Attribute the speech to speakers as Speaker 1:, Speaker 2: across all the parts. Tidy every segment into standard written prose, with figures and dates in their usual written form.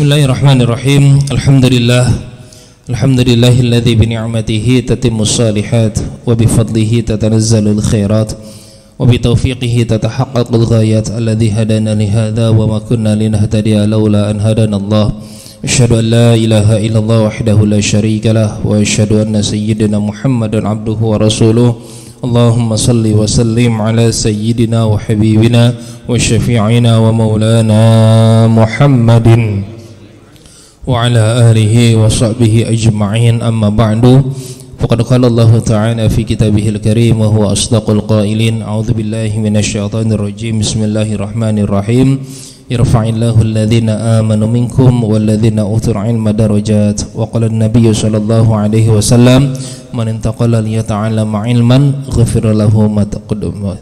Speaker 1: Bismillahirrahmanirrahim. Alhamdulillahilladzi bi ni'matihi tatimmus shalihat wa bi fadlihi tatanazzalul khairat wa bi taufiqihi tatahaqqaqul ghayat alladzi hadana li hadza wa ma kunna linahtadiya laula an hadanallah. Asyhadu an la ilaha illallah wahdahu la syarika lah wa asyhadu anna sayyidina Muhammadan abduhu wa rasuluh. Allahumma salli wa sallim ala sayyidina wa habibina wa syafi'ina wa maulana Muhammadin wa ala alihi wa sahbihi ajma'in, amma ba'du. Faqad qala Allah ta'ala fi kitabihil karim wa huwa asdaqul qailin. A'udzu billahi minasyaitonir rajim. Bismillahirrahmanirrahim. Yarfa'illahu alladhina amanu minkum walladhina utul ilma darajat. Wa qala an-nabiy sallallahu alaihi wasallam, man intaqala liyata'allama ilman ghufira lahu ma taqaddama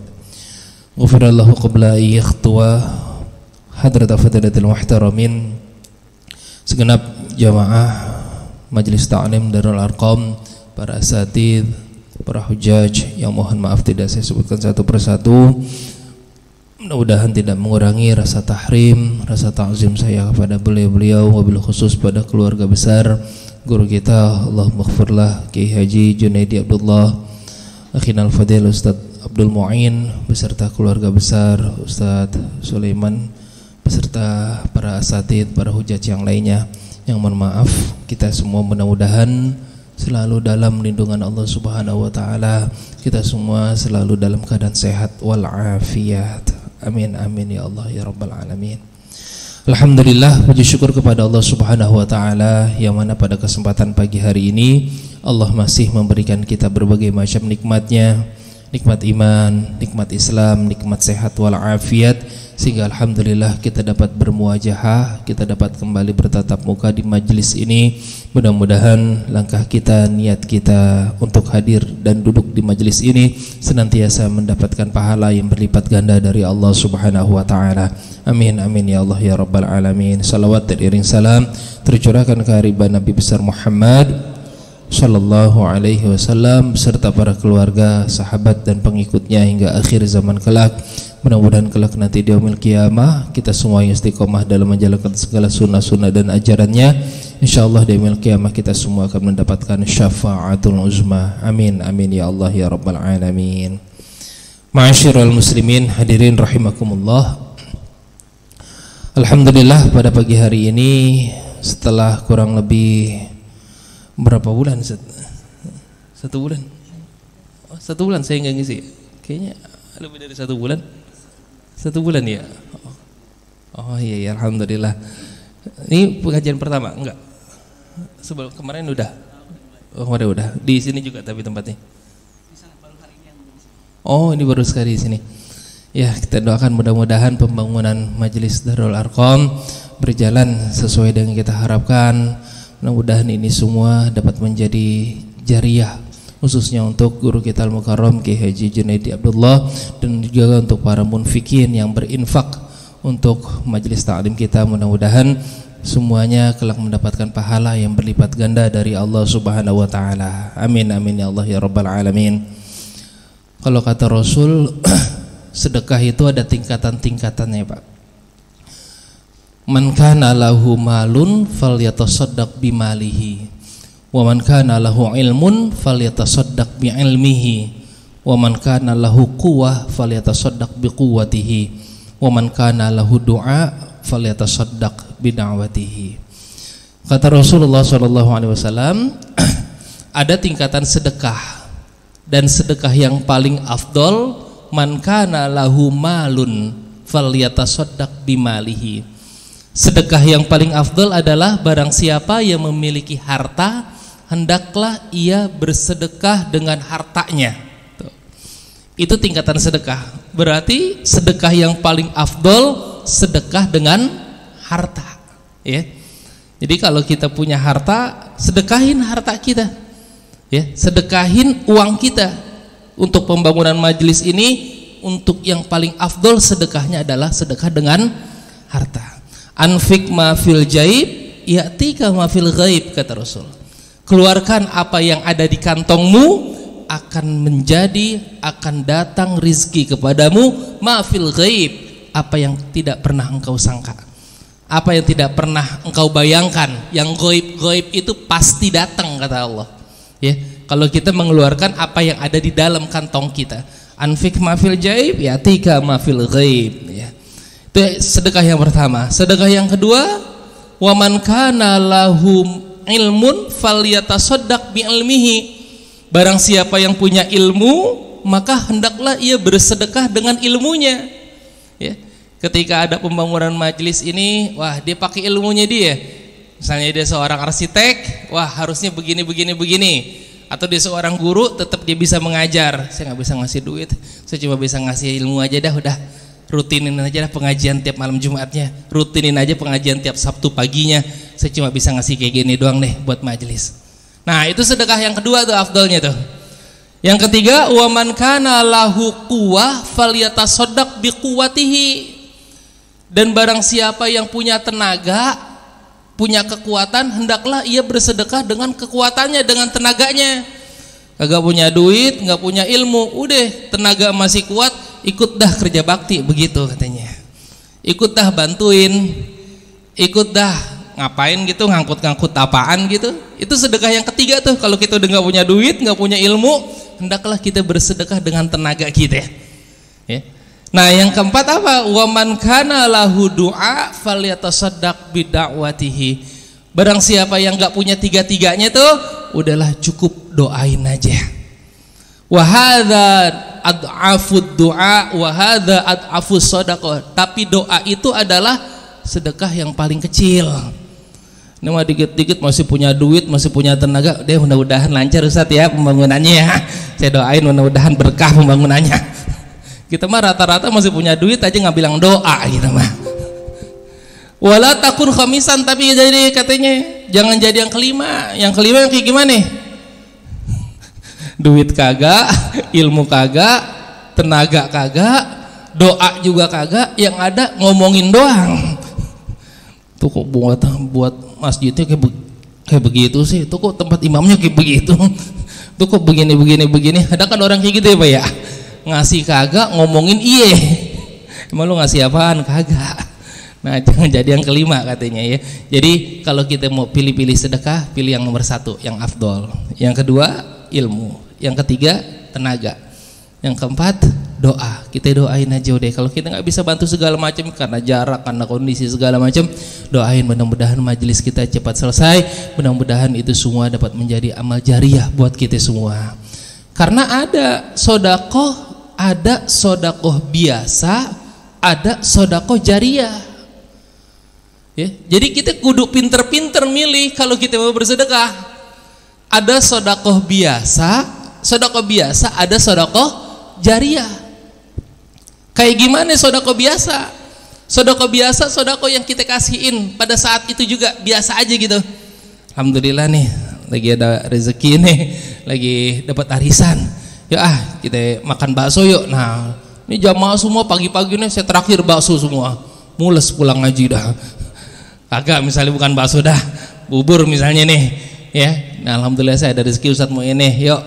Speaker 1: ghufira lahu qabla yakhtuwa. Hadrat afdalatil muhtaramin, segenap jamaah Majelis Ta'lim Darul Arqam, para asatidz, para hujaj yang mohon maaf tidak saya sebutkan satu persatu. Mudah-mudahan tidak mengurangi rasa tahrim, rasa ta'zim saya kepada beliau-beliau, wabil khusus pada keluarga besar guru kita, Allahumma ighfirlah Kiai Haji Junaidi Abdullah, Akhinal Fadil Ustadz Abdul Mu'in beserta keluarga besar Ustadz Sulaiman, beserta para asatidz, para hujaj yang lainnya. Yang mohon maaf, kita semua mudah-mudahan selalu dalam lindungan Allah Subhanahu wa taala. Kita semua selalu dalam keadaan sehat wal afiat. Amin amin ya Allah ya rabbal alamin. Alhamdulillah, puji syukur kepada Allah Subhanahu wa taala yang mana pada kesempatan pagi hari ini Allah masih memberikan kita berbagai macam nikmatnya, nikmat iman, nikmat Islam, nikmat sehat wal afiat, sehingga alhamdulillah kita dapat bermuajahah, kita dapat kembali bertatap muka di majlis ini. Mudah-mudahan langkah kita, niat kita untuk hadir dan duduk di majlis ini senantiasa mendapatkan pahala yang berlipat ganda dari Allah Subhanahu wa taala. Amin amin ya Allah ya rabbal alamin. Salawat dan iring salam tercurahkan ke hariban Nabi besar Muhammad sallallahu alaihi wasallam serta para keluarga, sahabat dan pengikutnya hingga akhir zaman kelak. Mudah-mudahan kelak nanti di yaumil qiyamah kita semua yang istiqomah dalam menjalankan segala sunnah-sunnah dan ajarannya. InsyaAllah di yaumil qiyamah kita semua akan mendapatkan syafa'atul uzma. Amin amin ya Allah ya rabbal alamin. Ma'asyiral muslimin hadirin rahimakumullah. Alhamdulillah, pada pagi hari ini setelah kurang lebih berapa bulan? Satu bulan. Oh, 1 bulan saya nggak ngisi. Kayaknya lebih dari 1 bulan. 1 bulan ya. Oh iya ya, alhamdulillah. Ini pengajian pertama enggak? Sebelum kemarin udah. Oh, kemarin udah. Di sini juga tapi tempatnya. Oh, ini baru sekali di sini. Ya, kita doakan mudah-mudahan pembangunan Majelis Darul Arqam berjalan sesuai dengan kita harapkan. Mudah-mudahan ini semua dapat menjadi jariyah, khususnya untuk guru kita Al-Mukarram Kiai Haji Junaidi Abdullah, dan juga untuk para munfikin yang berinfak untuk majelis ta'lim kita. Mudah-mudahan semuanya kelak mendapatkan pahala yang berlipat ganda dari Allah Subhanahu wa taala. Amin amin ya Allah ya rabbal alamin. Kalau kata Rasul, sedekah itu ada tingkatan-tingkatannya, Pak. Man kana lahu malun falyatasaddaq bimalihi, wa man kana lahu ilmun falyatasaddaq bi ilmihi, wa man kana lahu quwwah falyatasaddaq bi quwwatihi, wa man kana lahu du'a falyatasaddaq bi da'watihi. Kata Rasulullah sallallahu alaihi wasallam, ada tingkatan sedekah, dan sedekah yang paling afdol man kana lahu malun falyatasaddaq bi malihi. Sedekah yang paling afdal adalah barang siapa yang memiliki harta, hendaklah ia bersedekah dengan hartanya. Itu tingkatan sedekah. Berarti sedekah yang paling afdal sedekah dengan harta, ya. Jadi kalau kita punya harta, sedekahin harta kita, ya. Sedekahin uang kita untuk pembangunan majelis ini. Untuk yang paling afdal sedekahnya adalah sedekah dengan harta. Anfik ma fil jaib ya'tika ma fil ghaib, kata Rasul. Keluarkan apa yang ada di kantongmu, akan datang rizki kepadamu, ma fil ghaib, apa yang tidak pernah engkau sangka. Apa yang tidak pernah engkau bayangkan, yang goib itu pasti datang, kata Allah. Ya, kalau kita mengeluarkan apa yang ada di dalam kantong kita. Anfik mafil jaib, yatika mafil ghaib. Ya. Itu sedekah yang pertama. Sedekah yang kedua, wa man kana lahum ilmun falyatasaddaq bi ilmihi. Barang siapa yang punya ilmu, maka hendaklah ia bersedekah dengan ilmunya. Ya. Ketika ada pembangunan majelis ini, wah dia pakai ilmunya dia. Misalnya dia seorang arsitek, wah harusnya begini. Atau dia seorang guru, tetap dia bisa mengajar. Saya nggak bisa ngasih duit, saya cuma bisa ngasih ilmu aja dah. Udah rutinin aja dah pengajian tiap malam Jumatnya, rutinin aja pengajian tiap Sabtu paginya. Saya cuma bisa ngasih kayak gini doang deh buat majelis. Nah itu sedekah yang kedua tuh afdalnya tuh. Yang ketiga, wa man kana lahu quwwah falyatasaddaq biquwwatihi. Dan barang siapa yang punya tenaga, punya kekuatan, hendaklah ia bersedekah dengan kekuatannya, dengan tenaganya. Kagak punya duit, nggak punya ilmu, udah tenaga masih kuat, ikut dah kerja bakti, begitu katanya. Ikut dah bantuin, ikut dah ngapain gitu, ngangkut-ngangkut apaan gitu. Itu sedekah yang ketiga tuh. Kalau kita udah nggak punya duit, nggak punya ilmu, hendaklah kita bersedekah dengan tenaga kita. Ya. Nah yang keempat apa? Wa man kana lahu du'a falyatasaddaq bida'watihi. Barang siapa yang enggak punya tiga-tiganya tuh, udahlah cukup doain aja. Wa hadza ad'afud du'a wa hadza ad'afus shadaqah. Tapi doa itu adalah sedekah yang paling kecil. Ini mah dikit-dikit masih punya duit, masih punya tenaga, deh mudah-mudahan lancar Ustaz ya pembangunannya ya. Saya doain mudah-mudahan berkah pembangunannya. Kita mah rata-rata masih punya duit aja nggak bilang doa gitu mah. Wala takun khamisan, tapi jadi katanya jangan jadi yang kelima. Yang kelima yang kayak gimana nih? Duit kagak, ilmu kagak, tenaga kagak, doa juga kagak, yang ada ngomongin doang. Tuh kok buat masjidnya kayak begitu sih. Tuh kok tempat imamnya kayak begitu. Tuh kok begini. Ada kan orang kayak gitu ya Pak ya? Ngasih kagak, ngomongin iye. Emang lu ngasih apaan? Kagak. Nah jangan jadi yang kelima katanya ya. Jadi kalau kita mau pilih-pilih sedekah, pilih yang nomor satu, yang afdol. Yang kedua ilmu, yang ketiga tenaga, yang keempat doa. Kita doain aja deh. Kalau kita nggak bisa bantu segala macam karena jarak, karena kondisi segala macam, doain mudah-mudahan majelis kita cepat selesai. Mudah-mudahan itu semua dapat menjadi amal jariah buat kita semua. Karena ada sodakoh biasa, ada sodakoh jariah. Ya, jadi kita kudu pinter-pinter milih kalau kita mau bersedekah. Ada sodakoh biasa, ada sodakoh jariah. Kayak gimana sodakoh biasa? Sodakoh biasa, sodakoh yang kita kasihin pada saat itu juga biasa aja gitu. Alhamdulillah nih, lagi ada rezeki nih, lagi dapat arisan. Ya kita makan bakso yuk. Nah ini jamaah semua pagi-pagi nih saya terakhir bakso semua, mules pulang ngaji dah. Kagak, misalnya bukan bakso dah, bubur misalnya nih ya. Nah alhamdulillah saya ada rezeki Ustadz mau ini, yuk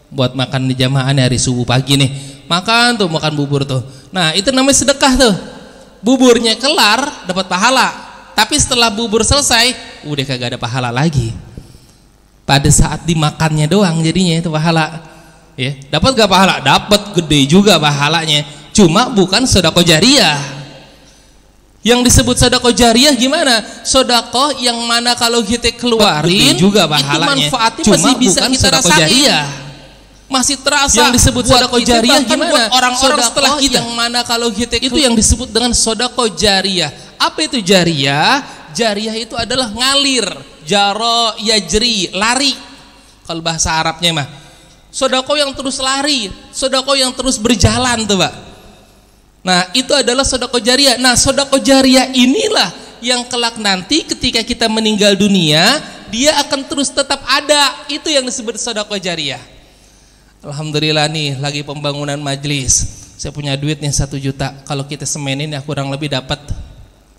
Speaker 1: buat makan di jamaah nih hari subuh pagi nih, makan bubur tuh. Nah itu namanya sedekah tuh. Buburnya kelar dapat pahala, tapi setelah bubur selesai udah kagak ada pahala lagi. Pada saat dimakannya doang jadinya itu pahala. Ya, dapat gak pahala? Dapat, gede juga pahalanya. Cuma bukan sedekah jariah. Yang disebut sedekah jariah gimana? Sedekah yang mana kalau kita keluarin juga pahalanya. Itu manfaatnya cuma masih bisa kita rasain. Masih terasa. Yang disebut sedekah jariah gimana? Orang-orang setelah kita. Yang mana kalau kita itu yang disebut dengan sedekah jariah. Apa itu jariah? Jariah itu adalah ngalir. Jaro yajri, lari. Kalau bahasa Arabnya mah. Sedekah yang terus lari, sedekah yang terus berjalan tuh Pak. Nah itu adalah sedekah jariah. Nah sedekah jariah inilah yang kelak nanti ketika kita meninggal dunia, dia akan terus tetap ada. Itu yang disebut sedekah jariah. Alhamdulillah nih lagi pembangunan majelis. Saya punya duit nih 1 juta. Kalau kita semenin ya kurang lebih dapat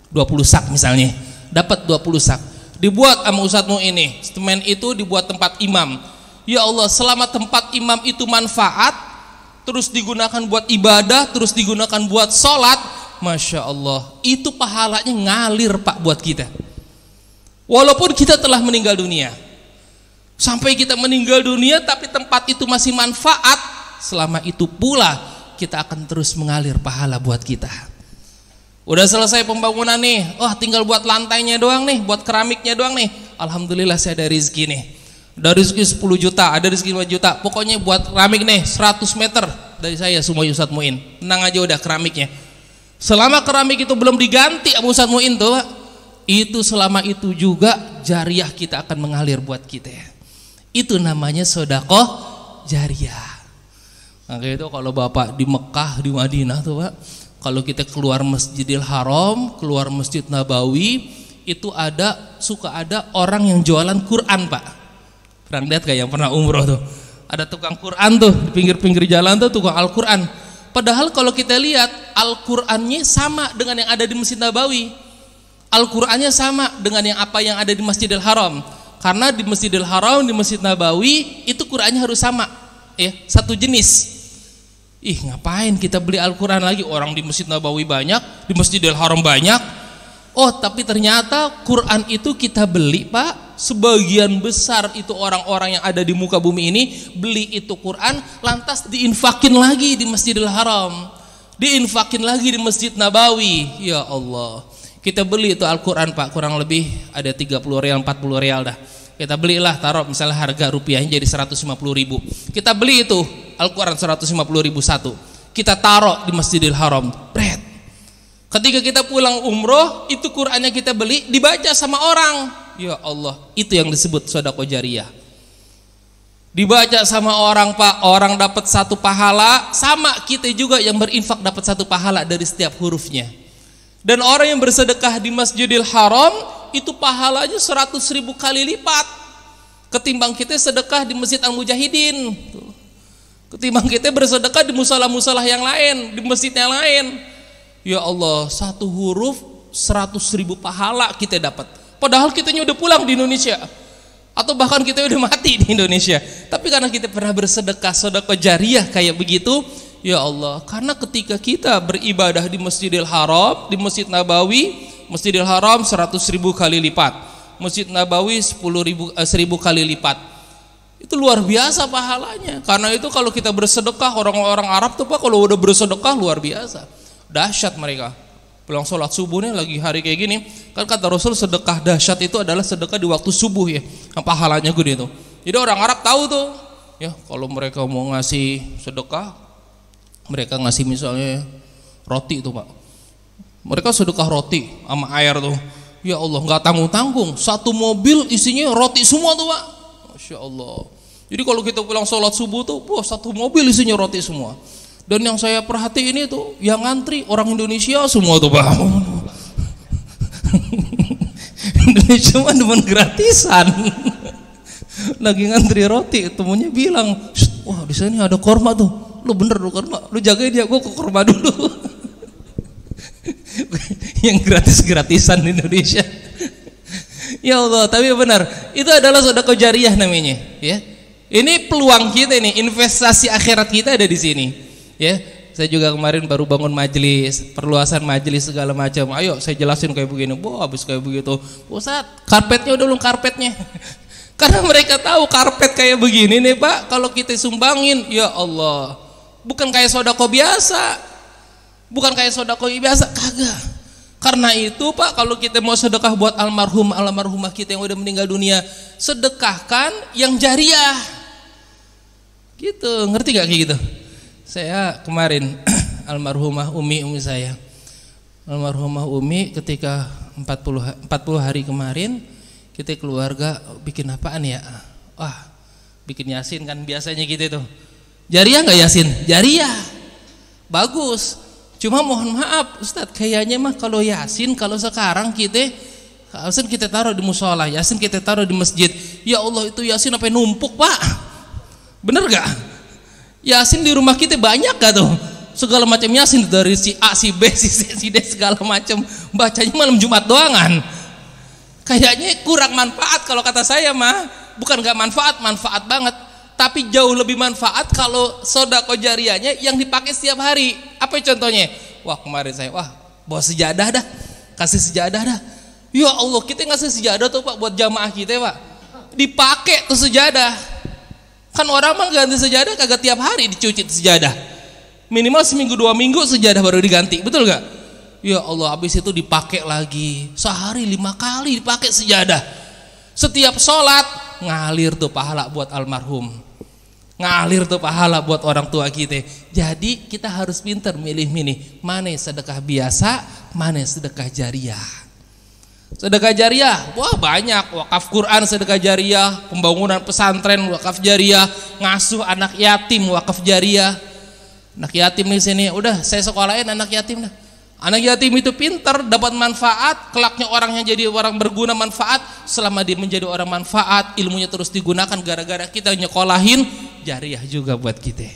Speaker 1: 20 sak misalnya. Dapat 20 sak. Dibuat sama Ustadzmu ini. Semen itu dibuat tempat imam. Ya Allah, selama tempat imam itu manfaat, terus digunakan buat ibadah, terus digunakan buat sholat,
Speaker 2: Masya Allah, itu pahalanya ngalir Pak buat kita. Walaupun kita telah meninggal dunia, sampai kita meninggal dunia tapi tempat itu masih manfaat, selama itu pula kita akan terus mengalir pahala buat kita. Udah selesai pembangunan nih, tinggal buat lantainya doang nih, buat keramiknya doang nih. Alhamdulillah saya ada rezeki nih. Ada rezeki 10 juta, ada rezeki 5 juta. Pokoknya buat keramik nih 100 meter dari saya semua Ustadz Muin. Tenang aja udah keramiknya. Selama keramik itu belum diganti Abu Ustadz Muin tuh, itu selama itu juga jariah kita akan mengalir buat kita. Itu namanya sedekah jariah. Maka itu kalau Bapak di Mekah, di Madinah tuh Pak, kalau kita keluar Masjidil Haram, keluar Masjid Nabawi, itu suka ada orang yang jualan Quran Pak. Pernah lihat gak yang pernah umroh tuh? Ada tukang Quran tuh di pinggir-pinggir jalan tuh, tukang Al-Quran. Padahal kalau kita lihat Al-Qurannya sama dengan yang ada di Masjid Nabawi. Al-Qurannya sama dengan yang ada di Masjidil Haram. Karena di Masjidil Haram, di Masjid Nabawi itu Qurannya harus sama, ya, satu jenis. Ngapain kita beli Al-Quran lagi? Orang di Masjid Nabawi banyak, di Masjidil Haram banyak. Tapi ternyata Quran itu kita beli Pak, sebagian besar itu orang-orang yang ada di muka bumi ini beli itu Quran, lantas diinfakin lagi di Masjidil Haram, diinfakin lagi di Masjid Nabawi. Ya Allah, kita beli itu Al-Quran Pak, kurang lebih ada 30 real, 40 real dah. Kita belilah, taruh misalnya harga rupiahnya jadi 150 ribu. Kita beli itu Al-Quran 150 ribu satu, kita taruh di Masjidil Haram. Ketika kita pulang umroh, itu Qurannya kita beli, dibaca sama orang. Ya Allah, itu yang disebut sedekah jariah. Dibaca sama orang Pak, orang dapat satu pahala, sama kita juga yang berinfak dapat satu pahala dari setiap hurufnya. Dan orang yang bersedekah di Masjidil Haram, itu pahalanya 100 ribu kali lipat ketimbang kita sedekah di Masjid Al-Mujahidin, ketimbang kita bersedekah di musalah-musalah yang lain, di masjid yang lain. Ya Allah, satu huruf 100 ribu pahala kita dapat. Padahal kitanya udah pulang di Indonesia, atau bahkan kita udah mati di Indonesia. Tapi karena kita pernah bersedekah, sedekah jariah kayak begitu, ya Allah. Karena ketika kita beribadah di Masjidil Haram, di Masjid Nabawi, Masjidil Haram 100 ribu kali lipat, Masjid Nabawi 10.000 kali lipat. Itu luar biasa pahalanya. Karena itu kalau kita bersedekah, orang-orang Arab tuh Pak, kalau udah bersedekah luar biasa, dahsyat mereka. Pulang sholat subuh nih lagi hari kayak gini, kan kata Rasul sedekah dahsyat itu adalah sedekah di waktu subuh ya, yang pahalanya gede tuh. Jadi orang Arab tahu tuh, ya kalau mereka mau ngasih sedekah, mereka ngasih misalnya roti itu Pak, mereka sedekah roti sama air tuh. Ya Allah, nggak tanggung-tanggung, satu mobil isinya roti semua tuh Pak. Masya Allah. Jadi kalau kita pulang sholat subuh tuh, satu mobil isinya roti semua. Dan yang saya perhatiin itu yang ngantri orang Indonesia semua tuh Pak. Indonesia mah demen gratisan. Lagi ngantri roti, temunya bilang, wah di sini ada korma tuh. Lu bener lu korma, lu jagain dia, gua ke korma dulu. Yang gratis-gratisan di Indonesia. Ya Allah, tapi benar, itu adalah sedekah jariah namanya, ya. Ini peluang kita nih, investasi akhirat kita ada di sini. Ya, saya juga kemarin baru bangun majelis, perluasan majelis segala macam. Ayo saya jelasin kayak begini. Habis kayak begitu, Ustaz, karpetnya udah belum karpetnya. Karena mereka tahu karpet kayak begini nih Pak, kalau kita sumbangin, ya Allah, bukan kayak sedekah biasa. Bukan kayak sedekah biasa, kagak. Karena itu Pak, kalau kita mau sedekah buat almarhumah kita yang udah meninggal dunia, sedekahkan yang jariah. Gitu, ngerti gak kayak gitu? Saya kemarin almarhumah Umi saya, almarhumah Umi ketika 40 hari kemarin, kita keluarga bikin apaan ya? Wah, bikin yasin kan biasanya gitu tuh. Jariah nggak yasin? Jariah, bagus. Cuma mohon maaf Ustadz, kayaknya mah kalau yasin, kalau sekarang yasin kita taruh di musola, yasin kita taruh di masjid. Ya Allah, itu yasin apa numpuk Pak? Bener gak? Yasin di rumah kita banyak gak tuh? Segala macam yasin dari si A, si B, si C, si D segala macam. Bacanya malam Jumat doangan. Kayaknya kurang manfaat kalau kata saya mah. Bukan gak manfaat, manfaat banget. Tapi jauh lebih manfaat kalau sedekah jariahnya yang dipakai setiap hari. Apa contohnya? Wah kemarin saya, bawa sejadah dah, kasih sejadah dah. Ya Allah, kita ngasih sejadah tuh Pak buat jamaah kita Pak, dipakai tuh sejadah. Kan orang mah ganti sejadah kagak tiap hari dicuci sejadah, minimal seminggu 2 minggu sejadah baru diganti, betul gak? Ya Allah, habis itu dipakai lagi, sehari 5 kali dipakai sejadah. Setiap sholat ngalir tuh pahala buat almarhum, ngalir tuh pahala buat orang tua kita. Jadi kita harus pintar milih-milih mana sedekah biasa, mana sedekah jariah. Sedekah jariah, wah banyak, wakaf Quran sedekah jariah, pembangunan pesantren wakaf jariah, ngasuh anak yatim wakaf jariah. Anak yatim di sini, udah saya sekolahin anak yatim dah. Anak yatim itu pintar, dapat manfaat, kelaknya orangnya jadi orang berguna manfaat. Selama dia menjadi orang manfaat, ilmunya terus digunakan gara-gara kita nyekolahin, jariah juga buat kita.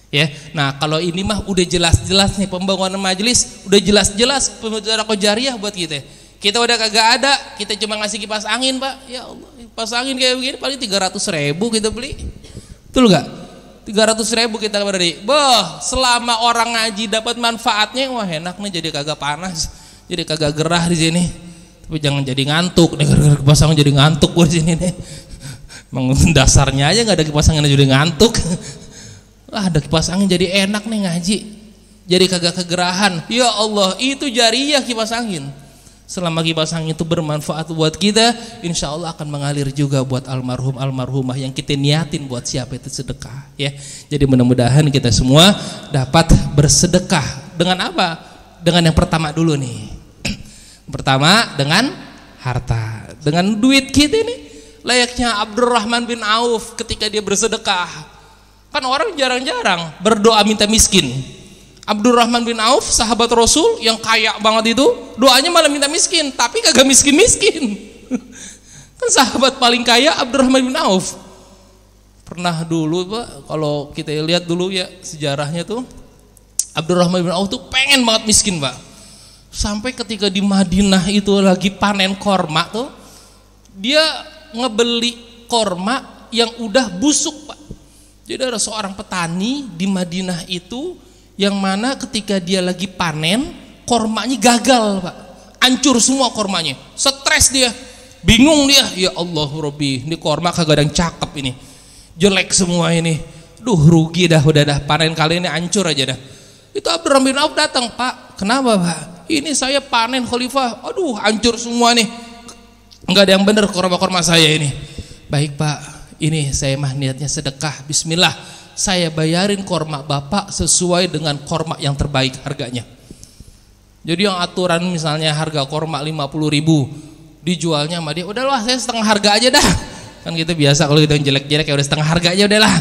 Speaker 2: Ya, nah kalau ini mah udah jelas-jelas nih pembangunan majelis, udah jelas-jelas sedekah jariah buat kita. Kita udah kagak ada, kita cuma ngasih kipas angin Pak. Ya Allah, kipas angin kayak begini paling 300.000 kita beli, betul gak? 300.000 kita beri. Boh, selama orang ngaji dapat manfaatnya, wah enak nih, jadi kagak panas, jadi kagak gerah di sini. Tapi jangan jadi ngantuk nih, gara-gara kipas angin jadi ngantuk gua di sini nih. Emang dasarnya aja nggak ada kipas angin jadi ngantuk. Wah, ada kipas angin jadi enak nih ngaji, jadi kagak kegerahan. Ya Allah, itu jariah kipas angin. Selama kipas angin itu bermanfaat buat kita, insya Allah akan mengalir juga buat almarhum almarhumah yang kita niatin buat siapa itu sedekah. Ya, jadi mudah-mudahan kita semua dapat bersedekah dengan apa? Dengan yang pertama dulu nih. Pertama dengan harta, dengan duit kita nih. Layaknya Abdurrahman bin Auf ketika dia bersedekah. Kan orang jarang-jarang berdoa minta miskin. Abdurrahman bin Auf, sahabat Rasul yang kaya banget itu, doanya malah minta miskin, tapi kagak miskin-miskin. Kan sahabat paling kaya Abdurrahman bin Auf. Pernah dulu Pak, kalau kita lihat dulu ya sejarahnya tuh, Abdurrahman bin Auf tuh pengen banget miskin Pak. Sampai ketika di Madinah itu lagi panen korma tuh, dia ngebeli korma yang udah busuk Pak. Jadi ada seorang petani di Madinah itu yang mana ketika dia lagi panen kormanya gagal Pak, hancur semua kormanya, stres dia, bingung dia, ya Allah Robbi, ini korma kagak ada yang cakep ini, jelek semua ini, duh rugi dah, udah dah panen kali ini hancur aja dah. Itu Abdurrahman bin Auf datang, Pak, kenapa Pak? Ini saya panen khalifah, aduh hancur semua nih, nggak ada yang bener korma-korma saya ini. Baik Pak, ini saya mah niatnya sedekah, bismillah, saya bayarin korma Bapak sesuai dengan korma yang terbaik harganya. Jadi yang aturan misalnya harga korma 50.000, dijualnya sama dia, udahlah saya setengah harga aja dah. Kan kita biasa kalau kita jelek-jelek ya udah setengah harga aja udahlah,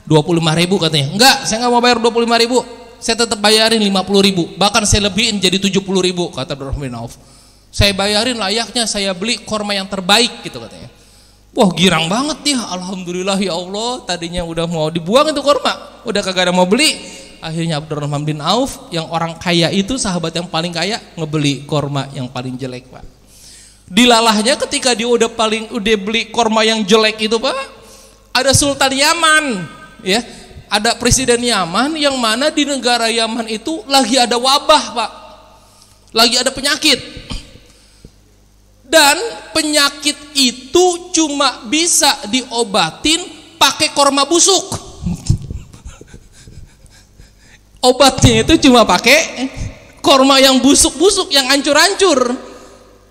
Speaker 2: 25.000 katanya. Enggak, saya nggak mau bayar 25.000, saya tetap bayarin 50.000, bahkan saya lebihin jadi 70.000, kata Abdurrahman bin Auf. Saya bayarin layaknya saya beli korma yang terbaik gitu katanya. Wah girang banget dia, alhamdulillah ya Allah, tadinya udah mau dibuang itu korma, udah kagak ada mau beli. Akhirnya Abdurrahman bin Auf yang orang kaya itu, sahabat yang paling kaya, ngebeli korma yang paling jelek Pak. Dilalahnya ketika dia udah beli korma yang jelek itu Pak, ada Sultan Yaman, ya, ada presiden Yaman yang mana di negara Yaman itu lagi ada wabah Pak, lagi ada penyakit. Dan penyakit itu cuma bisa diobatin pakai korma busuk. Obatnya itu cuma pakai korma yang busuk-busuk, yang hancur-hancur.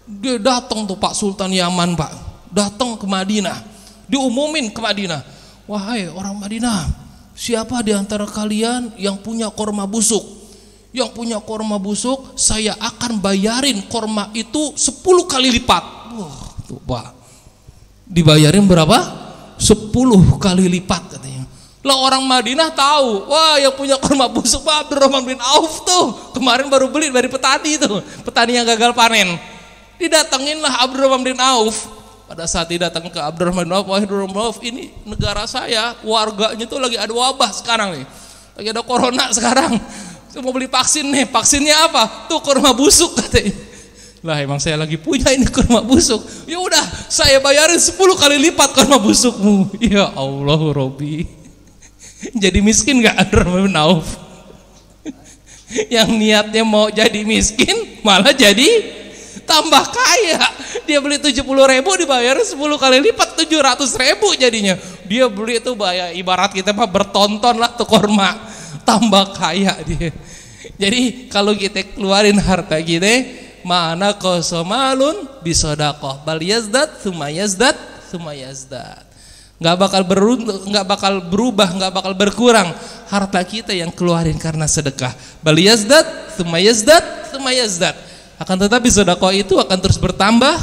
Speaker 2: Dia datang tuh Pak Sultan Yaman Pak, datang ke Madinah, diumumin ke Madinah, wahai orang Madinah, siapa di antara kalian yang punya korma busuk? Yang punya korma busuk, saya akan bayarin korma itu 10 kali lipat. Wah, tuh Pak, dibayarin berapa? 10 kali lipat katanya. Lah orang Madinah tahu, wah yang punya korma busuk Pak Abdurrahman bin Auf tuh, kemarin baru beli dari petani itu, petani yang gagal panen. Didatanginlah Abdurrahman bin Auf. Pada saat didatang ke Abdurrahman bin Auf, wah Abdurrahman bin Auf, ini negara saya, warganya tuh lagi ada wabah sekarang nih, lagi ada corona sekarang. Saya mau beli vaksin nih, vaksinnya apa? Tuh korma busuk katanya. Lah emang saya lagi punya ini korma busuk. Ya udah, saya bayarin 10 kali lipat korma busukmu. Ya Allah Robbi. Jadi miskin gak Abdurrahman bin Auf? Yang niatnya mau jadi miskin malah jadi tambah kaya. Dia beli 70.000 dibayar 10 kali lipat 700.000 jadinya. Dia beli itu bayar ibarat kita mah bertonton lah tuh korma, tambah kaya dia. Jadi kalau kita keluarin harta kita, mana kosomalun bisodakoh bal yazdat tsumma yazdat tsumma yazdat. Nggak bakal berubah, nggak bakal berkurang harta kita yang keluarin karena sedekah. Bal yazdat tsumma yazdat tsumma yazdat. Akan tetapi sedekah itu akan terus bertambah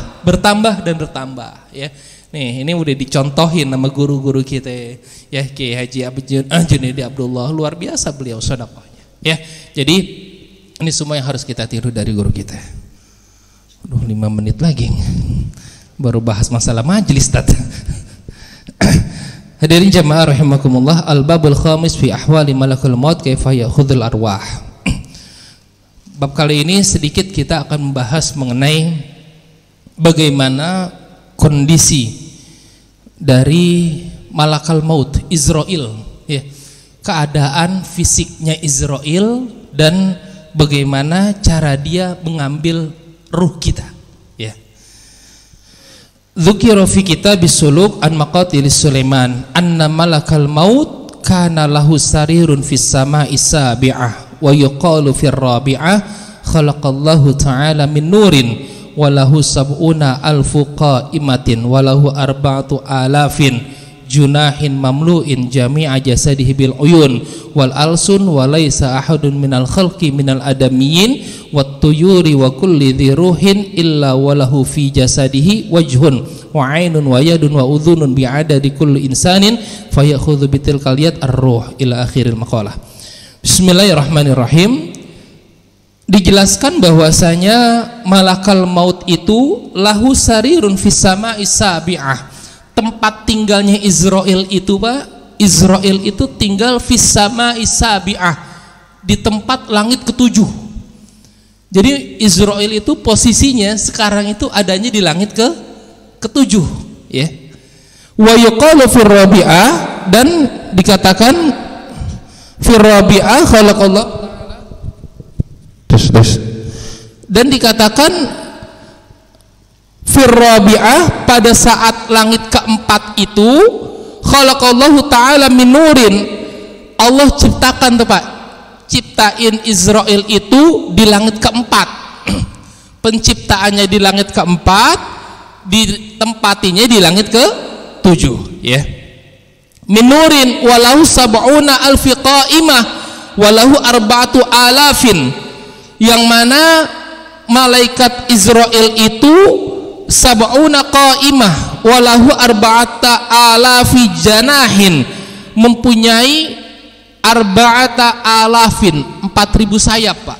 Speaker 2: dan bertambah, ya. Nih, ini udah dicontohin sama guru-guru kita, ya, Kiai Haji Junaidi Abdullah, luar biasa beliau sedekahnya, ya. Jadi ini semua yang harus kita tiru dari guru kita. 5 menit lagi baru bahas masalah majelis tata. Hadirin jamaah rahimakumullah, al-babul khamis fi ahwali malakul maut kaifa ya'khudhul arwah. Bab kali ini sedikit kita akan membahas mengenai bagaimana kondisi dari malakal maut Israel, ya. Keadaan fisiknya Israel dan bagaimana cara dia mengambil ruh kita, ya. Dzukira fi kitabis suluk an maqatilis Sulaiman anna malakal maut kana lahu sarirun fis sama'i sabi'ah wa yuqalu fir rabi'ah khalaqallahu ta'ala min nurin wa lahu sab'una alfu qa'imatin wa lahu arba'atu alafin junahin mamlu'in jami'a jasadihi bil uyun wal alsun wa laysa ahadun minal khalqi minal adamiyyin wat tuyuri wa kulli dhi ruhin illa walahu fi jasadihi wajhun wa ainun wa yadun wa udhunun bi'adadi kulli insanin fayakhudhu bitilkal yad ar-ruh ila akhiril maqalah. Bismillahirrahmanirrahim. Dijelaskan bahwasanya malakal maut itu lahu sarirun fis sama'i sabi'ah. Tempat tinggalnya Israel itu, Pak, Israel itu tinggal fis sama'i sabi'ah, di tempat langit ketujuh. Jadi Israel itu posisinya sekarang itu adanya di langit ketujuh, ya. Wa yuqalu fir rabi'ah, dan dikatakan fir rabi'ah khalaqallah, dan dikatakan fir rabi'ah pada saat langit keempat itu khalaqallahu ta'ala min nurin, Allah ciptakan tuh, Pak, ciptain Israel itu di langit keempat. Penciptaannya di langit keempat, ditempatinya di langit ke-7, ya. Min nurin walahu sab'una alfi qa'imah walahu arba'atu alafin, yang mana malaikat Israel itu sab'una qa'imah walahu arba'ata alafi janahin, mempunyai arba'ata alafin, 4.000 sayap, Pak,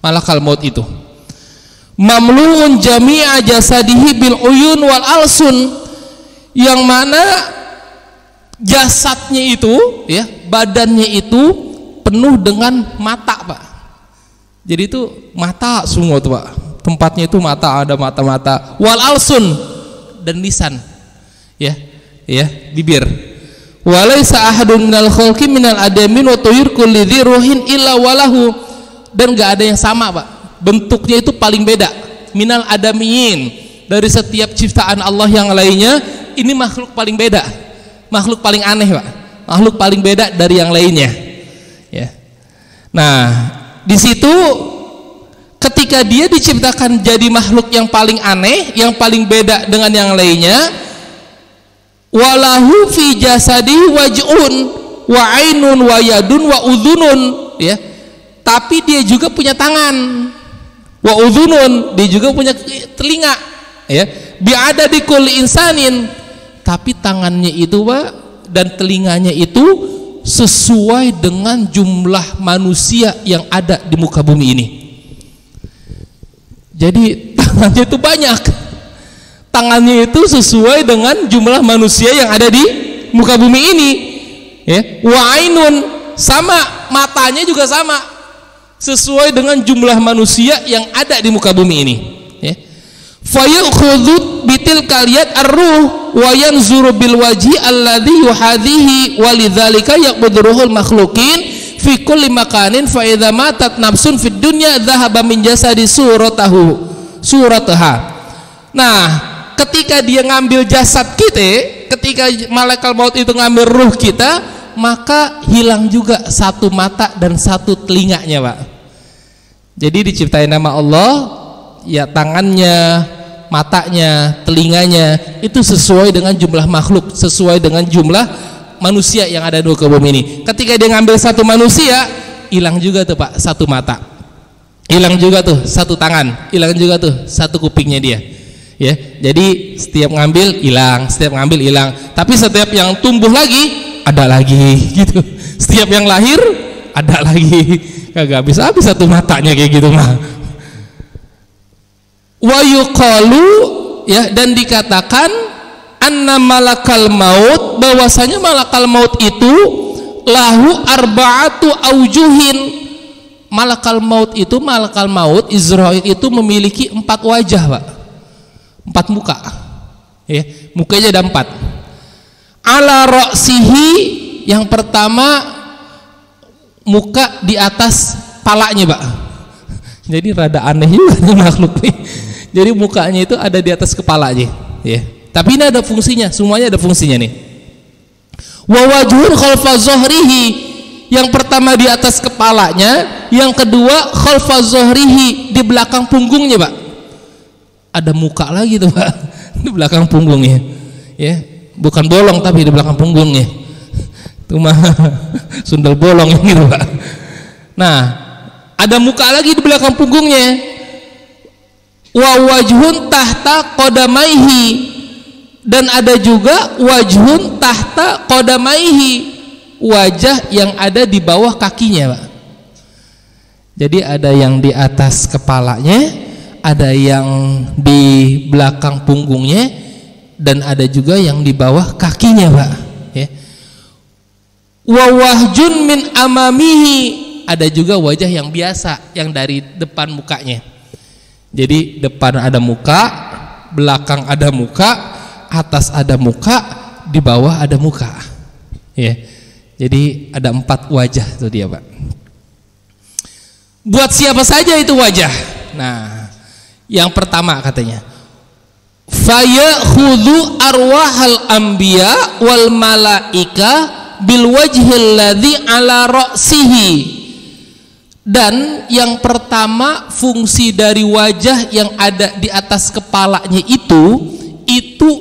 Speaker 2: malakal maut itu. Mamlu'un jami'a jasadihi bil uyun wal alsun, yang mana jasadnya itu, ya, badannya itu penuh dengan mata, Pak. Jadi itu mata semua tuh, Pak. Tempatnya itu mata, ada mata-mata. Wal alsun, dan lisan, ya, bibir. Walaysa ahadun minal khalqi minal adamin wa tuyur kulli dhi ruhin illa walahu, dan enggak ada yang sama, Pak. Bentuknya itu paling beda. Minal adamiyin, dari setiap ciptaan Allah yang lainnya, ini makhluk paling beda. Makhluk paling aneh, Pak. Makhluk paling beda dari yang lainnya, ya. Nah, di situ ketika dia diciptakan jadi makhluk yang paling aneh, yang paling beda dengan yang lainnya, walahu fi jasadi waj'un wa ainun wa yadun wa udhunun, ya. Tapi dia juga punya tangan, wa udhunun, dia juga punya telinga, ya. Bi'adadi kulli insanin, tapi tangannya itu, Pak, dan telinganya itu sesuai dengan jumlah manusia yang ada di muka bumi ini. Jadi tangannya itu banyak, tangannya itu sesuai dengan jumlah manusia yang ada di muka bumi ini, ya. Wa ainun, sama, matanya juga sama, sesuai dengan jumlah manusia yang ada di muka bumi ini, ya. Fayukhudhu bitil kaliyat ar-ruh wa yanzuru bil wajhi alladhi yuhadhihi walidzalika yaqbudruhul makhluqin fi kulli makanin fa idza matat nafsun fid dunya dhahaba min jasadi surataha. Nah, ketika dia ngambil jasad kita, ketika malaikat maut itu ngambil ruh kita, maka hilang juga satu mata dan satu telinganya, Pak. Jadi diciptain nama Allah, ya tangannya, matanya, telinganya itu sesuai dengan jumlah makhluk, sesuai dengan jumlah manusia yang ada di muka bumi ini. Ketika dia ngambil satu manusia, hilang juga tuh Pak satu mata, hilang juga tuh satu tangan, hilang juga tuh satu kupingnya dia. Ya, jadi setiap ngambil hilang, setiap ngambil hilang. Tapi setiap yang tumbuh lagi ada lagi, gitu. Setiap yang lahir ada lagi. Kagak habis-habis satu matanya kayak gitu mah. Wa yuqalu, ya, dan dikatakan anna malakal maut, bahwasanya malakal maut itu lahu arba'atu aujuhin. Malakal maut Israil itu memiliki 4 wajah, Pak. 4 muka, ya, mukanya ada 4. Ala ra'sihi, yang pertama muka di atas palanya, Pak. Jadi rada aneh juga nih makhluk nih. Jadi mukanya itu ada di atas kepalanya, ya. Tapi ini ada fungsinya, semuanya ada fungsinya nih. Wa wajhun khalfa zuhrihi, yang pertama di atas kepalanya, yang kedua khalfa zuhrihi, di belakang punggungnya, Pak. Ada muka lagi tuh, Pak, di belakang punggungnya, ya, bukan bolong tapi di belakang punggungnya, itu mah sundal bolong gitu, Pak. Nah, ada muka lagi di belakang punggungnya. Wa wajhun tahta qadamaihi, dan ada juga wajhun tahta qadamaihi, wajah yang ada di bawah kakinya, Pak. Jadi ada yang di atas kepalanya, ada yang di belakang punggungnya, dan ada juga yang di bawah kakinya, Pak, ya. Wa wahjun min amamihi, ada juga wajah yang biasa yang dari depan mukanya. Jadi depan ada muka, belakang ada muka, atas ada muka, di bawah ada muka, ya. Jadi ada 4 wajah itu dia, Pak. Buat siapa saja itu wajah? Nah, yang pertama katanya, fayakhudhu arwahal anbiya wal malaika bil wajhil ladzi ala ra'sihi. Dan yang pertama fungsi dari wajah yang ada di atas kepalanya itu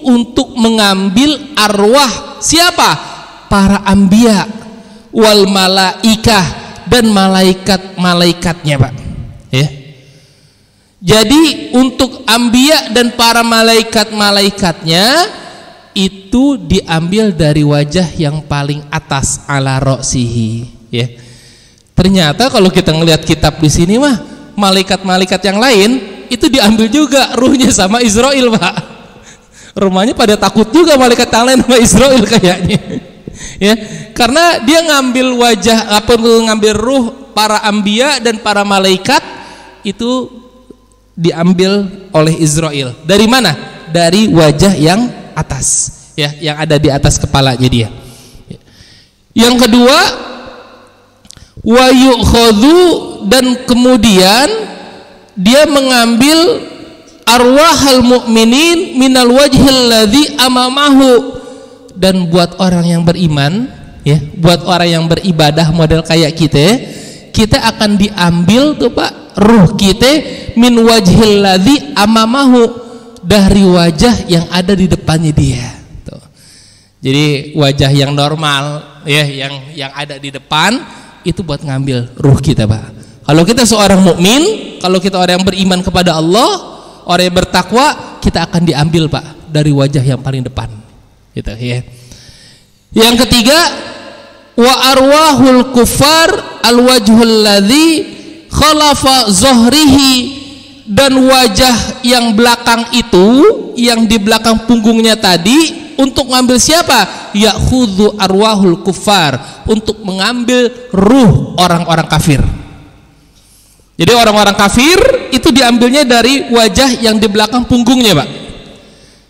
Speaker 2: untuk mengambil arwah siapa? Para anbiya wal malaikah, dan malaikat-malaikatnya, Pak, ya. Jadi untuk anbiya dan para malaikat-malaikatnya itu diambil dari wajah yang paling atas, ala ra'sihi, ya. Ternyata kalau kita ngelihat kitab di sini mah malaikat-malaikat yang lain itu diambil juga ruhnya sama Israil, Pak. Rumahnya pada takut juga malaikat yang lain sama Israil kayaknya. Ya, karena dia ngambil wajah, ngambil ruh para anbiya dan para malaikat itu diambil oleh Israil. Dari mana? Dari wajah yang atas, ya, yang ada di atas kepalanya dia. Yang kedua, wa yu'khadhu, dan kemudian dia mengambil arwahal mu'minin minal wajhil ladzi amamahu. Dan buat orang yang beriman, ya, buat orang yang beribadah model kayak kita akan diambil tuh, Pak, ruh kita min wajhil ladzi amamahu, dari wajah yang ada di depannya dia. Tuh. Jadi wajah yang normal, ya, yang ada di depan itu buat ngambil ruh kita, Pak. Kalau kita seorang mukmin, kalau kita orang yang beriman kepada Allah, orang yang bertakwa, kita akan diambil, Pak, dari wajah yang paling depan. Gitu, ya. Yang ketiga, wa arwahul kufar alwajhul ladzi khalafa zuhrihi, dan wajah yang belakang itu, yang di belakang punggungnya tadi, untuk mengambil siapa? Ya'khudhu arwahul kufar, untuk mengambil ruh orang-orang kafir. Jadi orang-orang kafir itu diambilnya dari wajah yang di belakang punggungnya, Pak.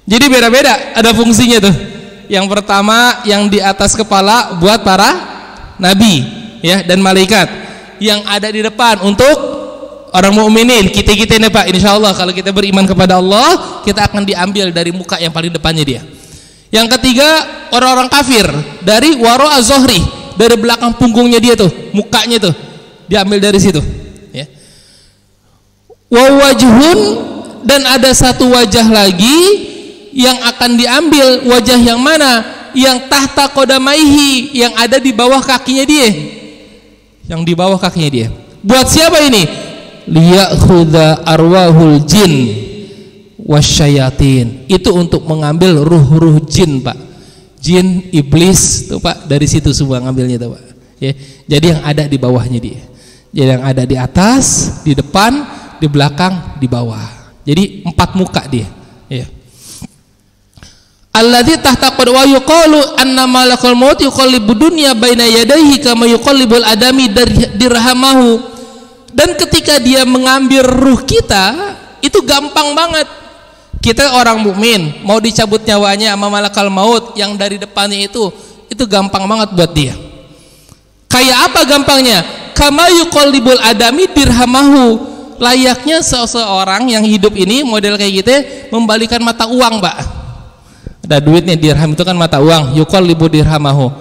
Speaker 2: Jadi beda-beda ada fungsinya tuh. Yang pertama yang di atas kepala buat para nabi, ya dan malaikat yang ada di depan untuk orang mukminin, kita ini Pak. Insyaallah kalau kita beriman kepada Allah, kita akan diambil dari muka yang paling depannya dia. Yang ketiga, orang-orang kafir dari wara az-zohri, dari belakang punggungnya dia tuh, mukanya tuh diambil dari situ, ya. Wa wajhun, dan ada satu wajah lagi yang akan diambil. Wajah yang mana? Yang tahta qodamaihi, yang ada di bawah kakinya dia, yang di bawah kakinya dia. Buat siapa ini? Liyakhudha arwahul jin wasyayatin, itu untuk mengambil ruh-ruh jin Pak, jin, iblis tuh Pak, dari situ semua ngambilnya tuh Pak, ya. Jadi yang ada di bawahnya dia, jadi yang ada di atas, di depan, di belakang, di bawah. Jadi 4 muka dia, ya. Alladzi tahta qad wa yuqalu anna malakul maut yuqallibu dunya baina yadayhi kama yuqallibul adami dirhamahu. Dan ketika dia mengambil ruh kita, itu gampang banget. Kita orang mukmin mau dicabut nyawanya sama malakal maut yang dari depannya itu gampang banget buat dia. Kayak apa gampangnya? Kama yuqallibul adami dirhamahu, layaknya seseorang yang hidup ini model kayak gitu membalikan mata uang Pak. Ada duitnya, dirham itu kan mata uang, yuqallibu dirhamahu,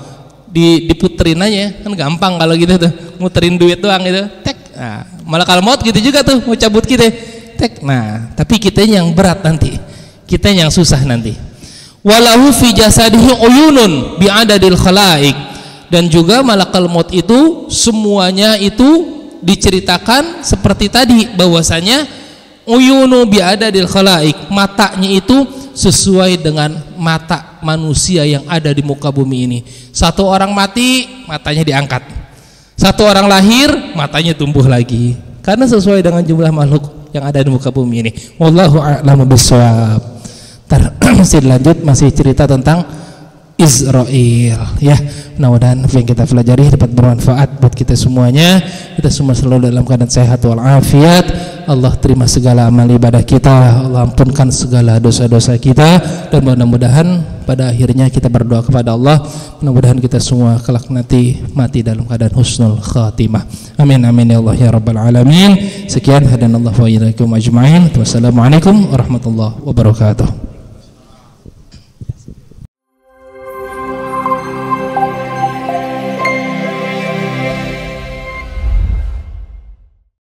Speaker 2: diputerin aja kan gampang kalau gitu tuh, muterin duit doang gitu, tek. Nah, malakal maut gitu juga tuh mau cabut kita, tek. Nah, tapi kita yang berat nanti, kita yang susah nanti. Walahu fi jasadihi uyunun bi'adadil khalaik, dan juga malakal maut itu semuanya itu diceritakan seperti tadi bahwasanya uyunu bi'adadil khalaik, matanya itu sesuai dengan mata manusia yang ada di muka bumi ini. Satu orang mati, matanya diangkat. Satu orang lahir, matanya tumbuh lagi. Karena sesuai dengan jumlah makhluk yang ada di muka bumi ini. Wallahu a'lamu bishawab. Masih lanjut, masih cerita tentang Israel, ya. Mudah-mudahan apa yang kita pelajari dapat bermanfaat buat kita semuanya. Kita semua selalu dalam keadaan sehat walafiat. Allah terima segala amal ibadah kita, Allah ampunkan segala dosa-dosa kita, dan mudah-mudahan pada akhirnya kita berdoa kepada Allah, mudah-mudahan kita semua kelak nanti mati dalam keadaan husnul khatimah. Amin amin ya Allah ya rabbal alamin. Sekian, hadanallahu wa iyyakum ajma'in. Wassalamualaikum warahmatullahi wabarakatuh.